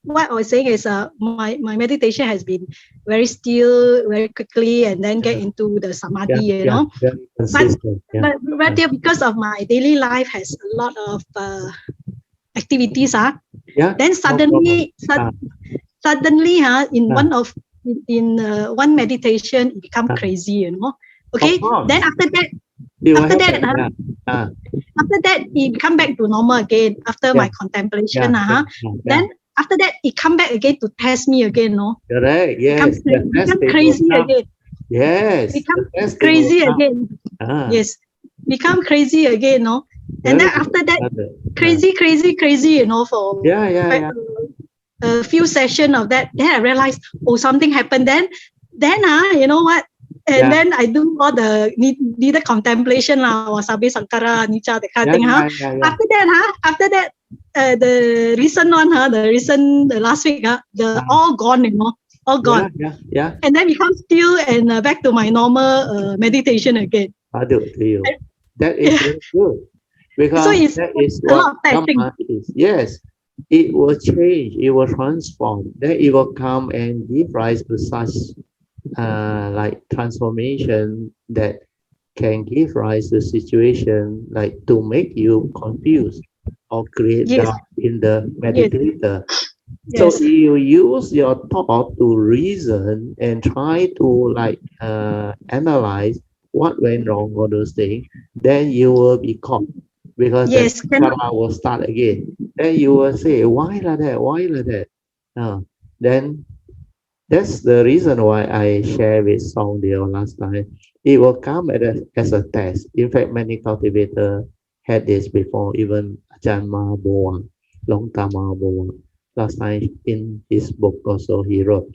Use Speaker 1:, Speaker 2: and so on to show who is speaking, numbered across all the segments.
Speaker 1: what I was saying is my meditation has been very still, very quickly, and then get into the
Speaker 2: Yeah,
Speaker 1: samadhi,
Speaker 2: yeah, very
Speaker 1: But
Speaker 2: consistent. Yeah,
Speaker 1: but yeah, because of my daily life has a lot of activities,
Speaker 2: yeah,
Speaker 1: then
Speaker 2: no problem.
Speaker 1: suddenly, in
Speaker 2: Uh,
Speaker 1: one of in one meditation, it become
Speaker 2: uh,
Speaker 1: crazy,
Speaker 2: of
Speaker 1: Okay, then
Speaker 2: course,
Speaker 1: after that,
Speaker 2: it will
Speaker 1: after that,
Speaker 2: happen.
Speaker 1: huh,
Speaker 2: Yeah, uh,
Speaker 1: after that, it come back to normal again. After
Speaker 2: yeah,
Speaker 1: my contemplation,
Speaker 2: yeah, yeah, yeah, yeah.
Speaker 1: then after that, it come back again to test me again,
Speaker 2: Correct.
Speaker 1: become
Speaker 2: Yes, the
Speaker 1: become
Speaker 2: testing will
Speaker 1: crazy
Speaker 2: come.
Speaker 1: again,
Speaker 2: Yes,
Speaker 1: become
Speaker 2: the testing will
Speaker 1: crazy
Speaker 2: come.
Speaker 1: again.
Speaker 2: Ah,
Speaker 1: Yes, become crazy again, And then
Speaker 2: very good.
Speaker 1: after that,
Speaker 2: Got it.
Speaker 1: crazy, for
Speaker 2: Yeah, yeah, yeah.
Speaker 1: a few session of that. Then I realized, oh, something happened. Then you know what? And
Speaker 2: Yeah,
Speaker 1: then I do all the needed contemplation lah, wasabi, sankara, anicca, that kind of
Speaker 2: yeah,
Speaker 1: thing,
Speaker 2: yeah, yeah, yeah.
Speaker 1: After that, the recent one, the last week, the
Speaker 2: Ah,
Speaker 1: all gone, all
Speaker 2: yeah,
Speaker 1: gone.
Speaker 2: yeah, yeah.
Speaker 1: And then become still and back to my normal meditation again.
Speaker 2: I do to you. That is
Speaker 1: Yeah.
Speaker 2: very good
Speaker 1: So
Speaker 2: because
Speaker 1: it's
Speaker 2: that is
Speaker 1: a
Speaker 2: what
Speaker 1: lot of testing.
Speaker 2: Dhamma is. Yes, it will change, it will transform, then it will come and give rise to such like transformation that can give rise to situation like to make you confused or create
Speaker 1: Yes,
Speaker 2: doubt in the
Speaker 1: yes,
Speaker 2: meditator. So
Speaker 1: yes,
Speaker 2: you use your thought to reason and try to like analyze what went wrong, all those things, then you will be caught because the
Speaker 1: yes. Cannot.
Speaker 2: karma will start again. Then you will say, why like that? Why like that? Then that's the reason why I share with Song Deo last time. It will come as a test. In fact, many cultivators had this before, even Ajahn Mahaboa, Long Time Mahaboa. Last time in his book also he wrote.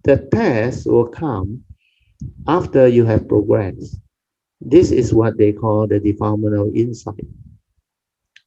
Speaker 2: The test will come after you have progressed. This is what they call the defilement of insight.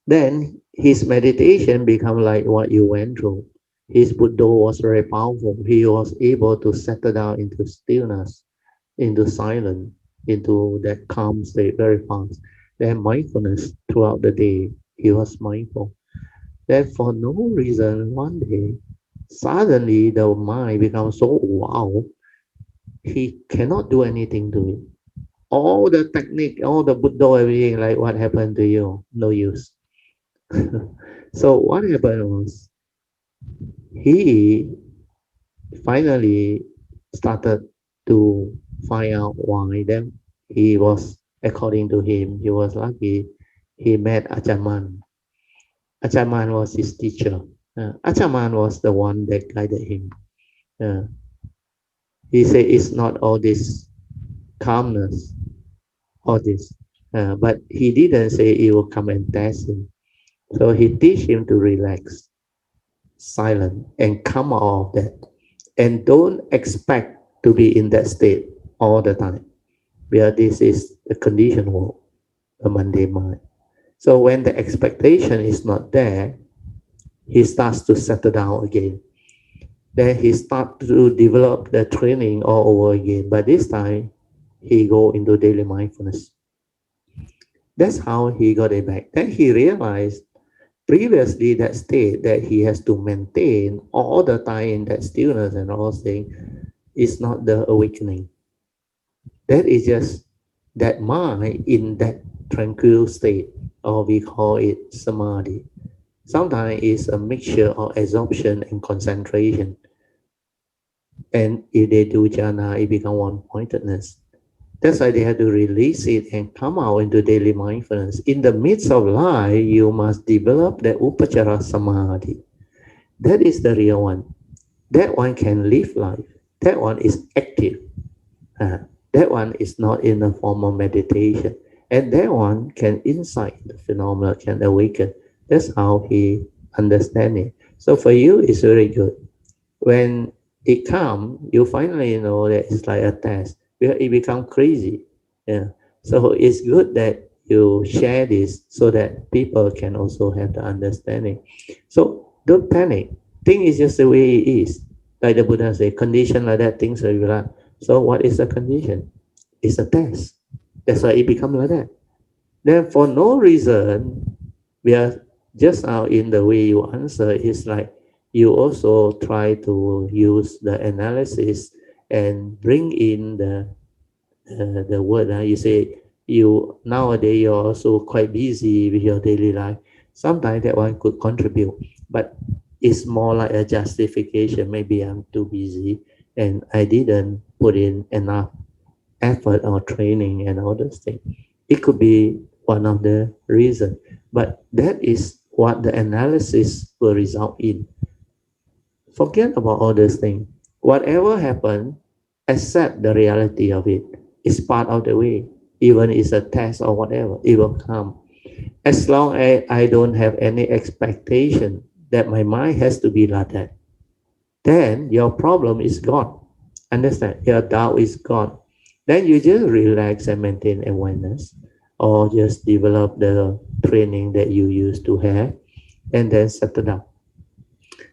Speaker 2: Then his meditation become like what you went through. His Buddha was very powerful. He was able to settle down into stillness, into silence, into that calm state very fast. Then mindfulness throughout the day. He was mindful. Then for no reason, one day, suddenly the mind becomes so wow, he cannot do anything to it. All the technique, all the Buddha, everything, like what happened to you? No use. So what happened was he finally started to find out why. Then he was, according to him, he was lucky. He met Achaman. Achaman was his teacher. Achaman was the one that guided him. Uh, he said it's not all this calmness, all this. But he didn't say he will come and test him. So he teach him to relax, silent, and come out of that. And don't expect to be in that state all the time. Because this is the conditioned world, the mundane mind. So when the expectation is not there, he starts to settle down again. Then he starts to develop the training all over again. But this time, he go into daily mindfulness. That's how he got it back. Then he realized previously that state that he has to maintain all the time in that stillness and all things is not the awakening. That is just that mind in that tranquil state, or we call it samadhi. Sometimes it's a mixture of absorption and concentration. And if they do jhana, it becomes one-pointedness. That's why they have to release it and come out into daily mindfulness. In the midst of life, you must develop the upachara samadhi. That is the real one. That one can live life. That one is active. Uh, that one is not in the form of meditation. And that one can insight the phenomena, can awaken. That's how he understands it. So for you, it's very good. When it comes, you finally know that it's like a test. It becomes crazy. Yeah. So it's good that you share this so that people can also have the understanding. So don't panic. Thing is just the way it is. Like the Buddha say, condition like that, things are like. So what is the condition? It's a test. That's why it becomes like that. Then for no reason, we are just now in the way you answer is like you also try to use the analysis and bring in the word. You say you nowadays you're also quite busy with your daily life. Sometimes that one could contribute, but it's more like a justification. Maybe I'm too busy and I didn't put in enough effort or training and all those things. It could be one of the reasons, but that is what the analysis will result in. Forget about all those things. Whatever happened, accept the reality of it. It's part of the way. Even it's a test or whatever, it will come. As long as I don't have any expectation that my mind has to be like that, then your problem is gone. Understand? Your doubt is gone. Then you just relax and maintain awareness, or just develop the training that you used to have, and then settle down.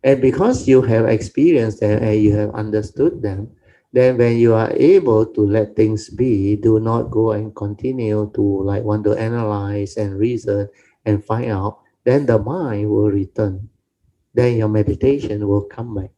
Speaker 2: And because you have experienced them and you have understood them, then when you are able to let things be, do not go and continue to like want to analyze and reason and find out, then the mind will return. Then your meditation will come back.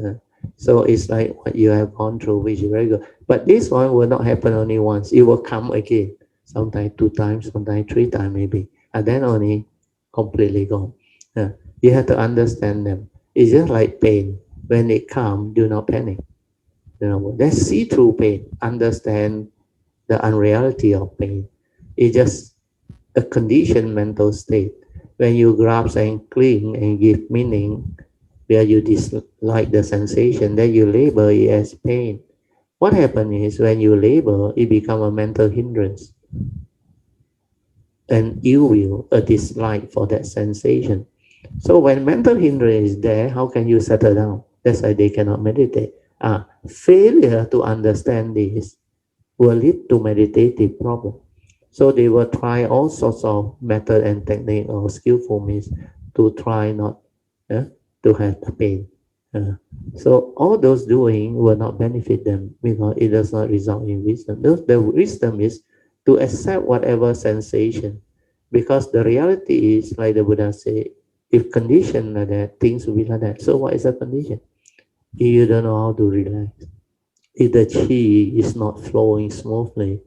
Speaker 2: Uh, so it's like what you have gone through, which is very good. But this one will not happen only once. It will come again. Sometimes two times, sometimes three times maybe. And then only completely gone. Uh, you have to understand them. It's just like pain. When it comes, do not panic. Let's see through pain. Understand the unreality of pain. It's just a conditioned mental state. When you grasp and cling and give meaning where you dislike the sensation, then you label it as pain. What happens is when you label, it becomes a mental hindrance, an ill will, a dislike for that sensation. So when mental hindrance is there, how can you settle down? That's why they cannot meditate. Failure to understand this will lead to meditative problem. So they will try all sorts of method and technique or skillful means to try not uh, to have the pain. Uh, so all those doing will not benefit them because it does not result in wisdom. The wisdom is to accept whatever sensation, because the reality is like the Buddha said, if condition like that, things will be like that. So what is the condition? If you don't know how to relax, if the chi is not flowing smoothly,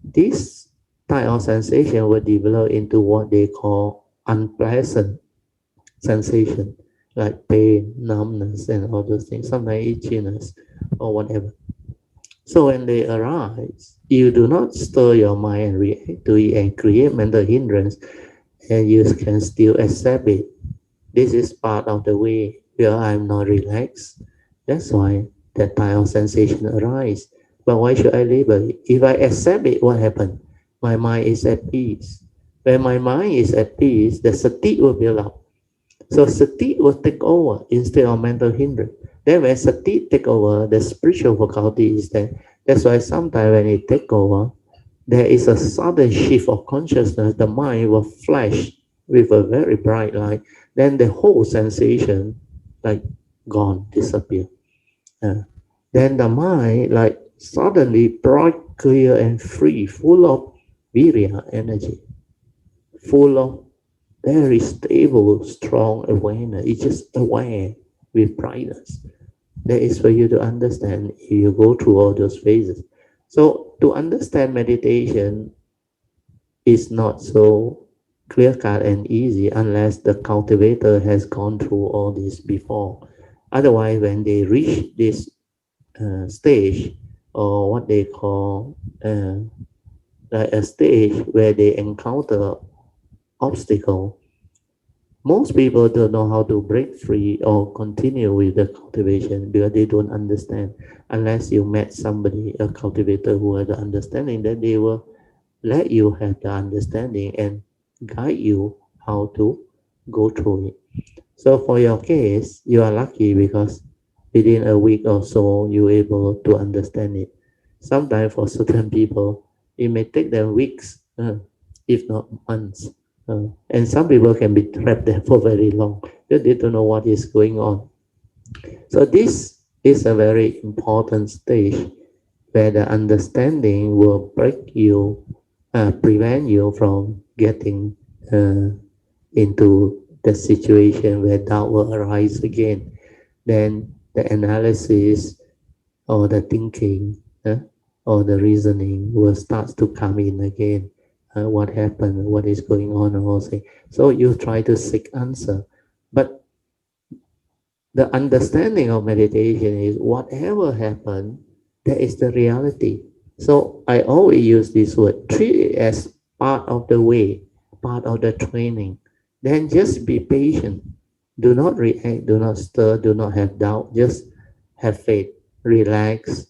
Speaker 2: this type of sensation will develop into what they call unpleasant sensation, like pain, numbness, and all those things, sometimes itchiness or whatever. So when they arise, you do not stir your mind and react to it and create mental hindrance, and you can still accept it. This is part of the way where I'm not relaxed. That's why that type of sensation arise. But why should I label it? If I accept it, what happened? My mind is at peace. When my mind is at peace, the sati will build up. So sati will take over instead of mental hindrance. Then when sati take over, the spiritual faculty is there. That's why sometimes when it take over, there is a sudden shift of consciousness. The mind will flash with a very bright light. Then the whole sensation like gone, disappear. Uh, then the mind like suddenly bright, clear and free, full of virya energy, full of very stable, strong awareness. It's just aware with brightness. That is for you to understand if you go through all those phases. So to understand meditation is not so clear cut and easy unless the cultivator has gone through all this before. Otherwise, when they reach this stage, or what they call like a stage where they encounter obstacle, most people don't know how to break free or continue with the cultivation because they don't understand. Unless you met somebody, a cultivator who has the understanding, then they will let you have the understanding and guide you how to go through it. So for your case, you are lucky because within a week or so, you're able to understand it. Sometimes for certain people, it may take them weeks, if not months. And some people can be trapped there for very long. They don't know what is going on. So this is a very important stage where the understanding will break you, prevent you from getting into the situation where doubt will arise again. Then the analysis or the thinking or the reasoning will start to come in again. What happened? What is going on? And all things. So you try to seek answer, but the understanding of meditation is whatever happened, that is the reality. So I always use this word, treat it as part of the way, part of the training. Then just be patient. Do not react, do not stir, do not have doubt. Just have faith, relax,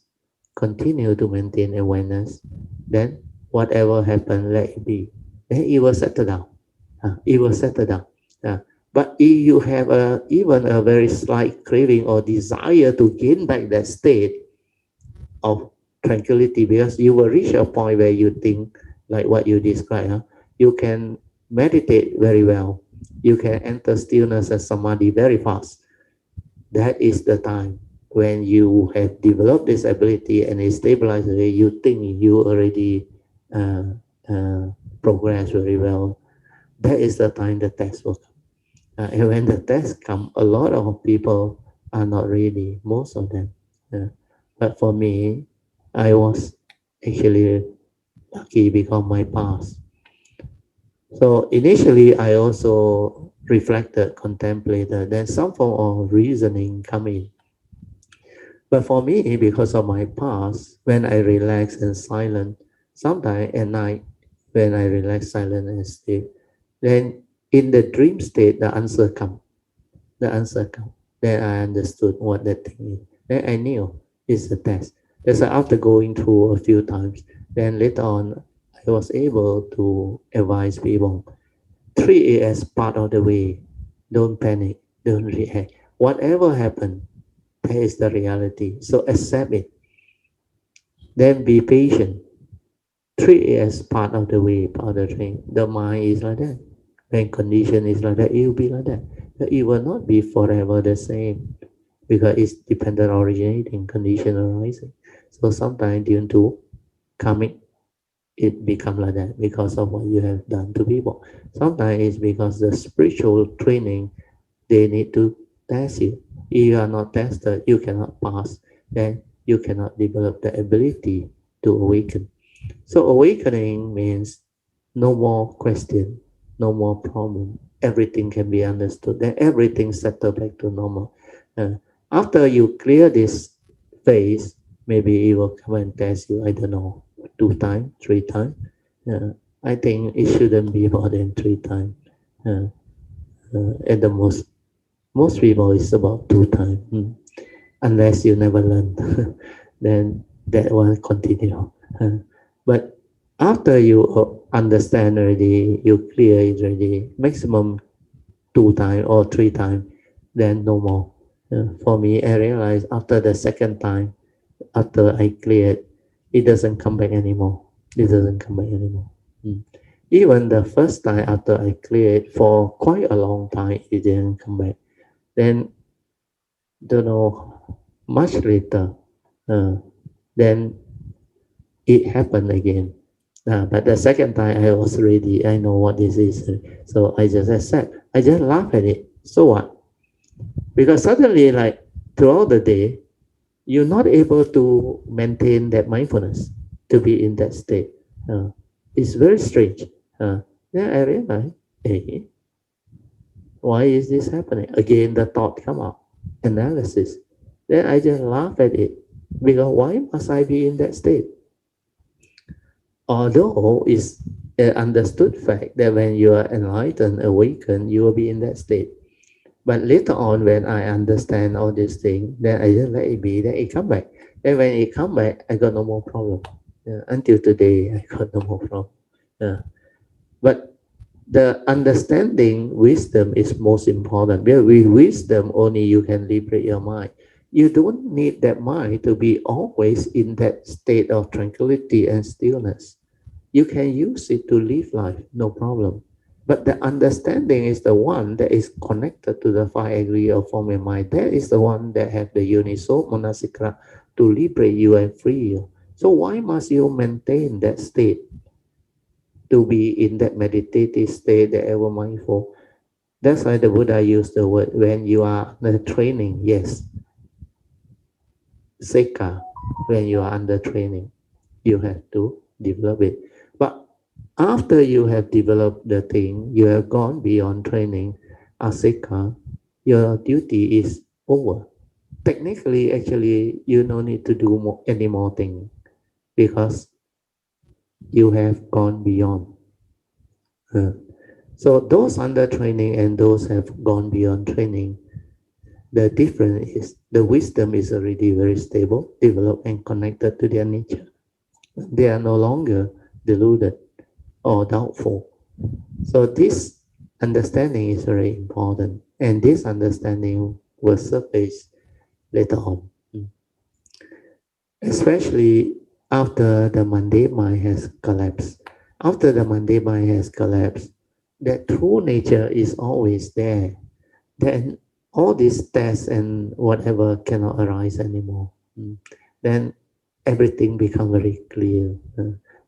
Speaker 2: continue to maintain awareness. Then whatever happened, let it be. Then it will settle down. It will settle down. Uh, but if you have even a very slight craving or desire to gain back that state of tranquility, because you will reach a point where you think, like what you described, you can meditate very well. You can enter stillness and samadhi very fast. That is the time when you have developed this ability and it stabilized, you think you already uh, uh, progress very well. That is the time the test will come. And when the test come, a lot of people are not ready, most of them. But for me, I was actually lucky because my past. So initially, I also reflected, contemplated, then some form of reasoning come in. But for me, because of my past, when I relax and silent, sometimes at night, when I relax, silent and sleep, then in the dream state, the answer come. The answer come. Then I understood what that thing is. Then I knew it's a test. That's why after going through a few times, then later on, I was able to advise people, treat it as part of the way. Don't panic. Don't react. Whatever happened, that is the reality. So accept it. Then be patient. Treat it as part of the way, part of the thing. The mind is like that. When condition is like that, it will be like that. But it will not be forever the same because it's dependent originating, condition arising. So sometimes due to karmic, it become like that because of what you have done to people. Sometimes it's because the spiritual training, they need to test you. If you are not tested, you cannot pass. Then you cannot develop the ability to awaken. So awakening means no more question, no more problem. Everything can be understood. Then everything settle back to normal. After you clear this phase, maybe it will come and test you. I don't know, 2 times, 3 times. Uh, I think it shouldn't be more than 3 times. At the most, most people is about 2 times. Unless you never learn, then that will continue. But after you understand already, you clear it already, maximum 2 times or 3 times, then no more. For me, I realized after the second time, after I cleared, it doesn't come back anymore. It doesn't come back anymore. Mm. Even the first time after I cleared for quite a long time, it didn't come back. Then don't know, much later, uh, then it happened again. But the second time I was ready, I know what this is. So I just accept. I just laugh at it. So what? Because suddenly, like throughout the day, you're not able to maintain that mindfulness to be in that state. Uh, it's very strange. Then I realized, hey, why is this happening? Again, the thought come up, analysis. Then I just laugh at it because why must I be in that state? Although it's an understood fact that when you are enlightened, awakened, you will be in that state. But later on, when I understand all these things, then I just let it be, then it come back. Then when it come back, I got no more problem. Until today, I got no more problem. But the understanding wisdom is most important. Because with wisdom, only you can liberate your mind. You don't need that mind to be always in that state of tranquility and stillness. You can use it to live life, no problem. But the understanding is the one that is connected to the 5 degree of form and mind. That is the one that have the uniso manasikara to liberate you and free you. So why must you maintain that state to be in that meditative state, that ever mindful? That's why the Buddha used the word when you are under training. Yes, Seka, when you are under training, you have to develop it. But after you have developed the thing, you have gone beyond training, Asika, your duty is over. Technically, actually, you don't need to do any more thing because you have gone beyond. Uh, so those under training and those have gone beyond training, the difference is the wisdom is already very stable, developed and connected to their nature. They are no longer deluded or doubtful. So this understanding is very important, and this understanding will surface later on, especially after the mundane mind has collapsed. After the mundane mind has collapsed, that true nature is always there. Then all these tests and whatever cannot arise anymore. Then everything become very clear.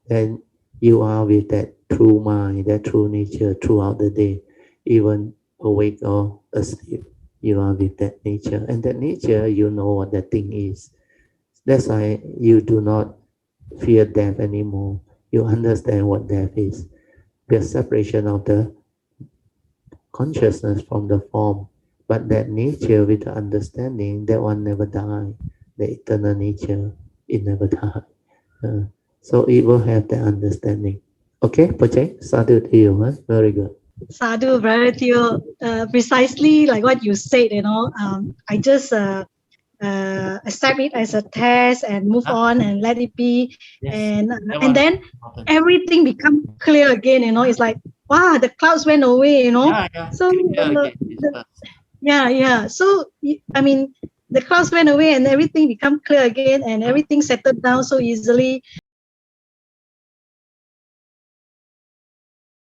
Speaker 2: Then you are with that true mind, that true nature throughout the day, even awake or asleep. You are with that nature, and that nature, you know what that thing is. That's why you do not fear death anymore. You understand what death is. The separation of the consciousness from the form, but that nature with the understanding, that one never die. The eternal nature, it never die. Uh, so it will have the understanding. Okay, Poche, sadhu to you. Huh? Very good.
Speaker 1: Sadhu, brother Theo, precisely like what you said, I just accept it as a test and move on and let it be.
Speaker 2: Yes,
Speaker 1: And then everything become clear again, it's like, wow, the clouds went away.
Speaker 2: yeah.
Speaker 1: So,
Speaker 2: Clear again.
Speaker 1: the, yeah, yeah. So, I mean, the clouds went away and everything become clear again and everything settled down so easily.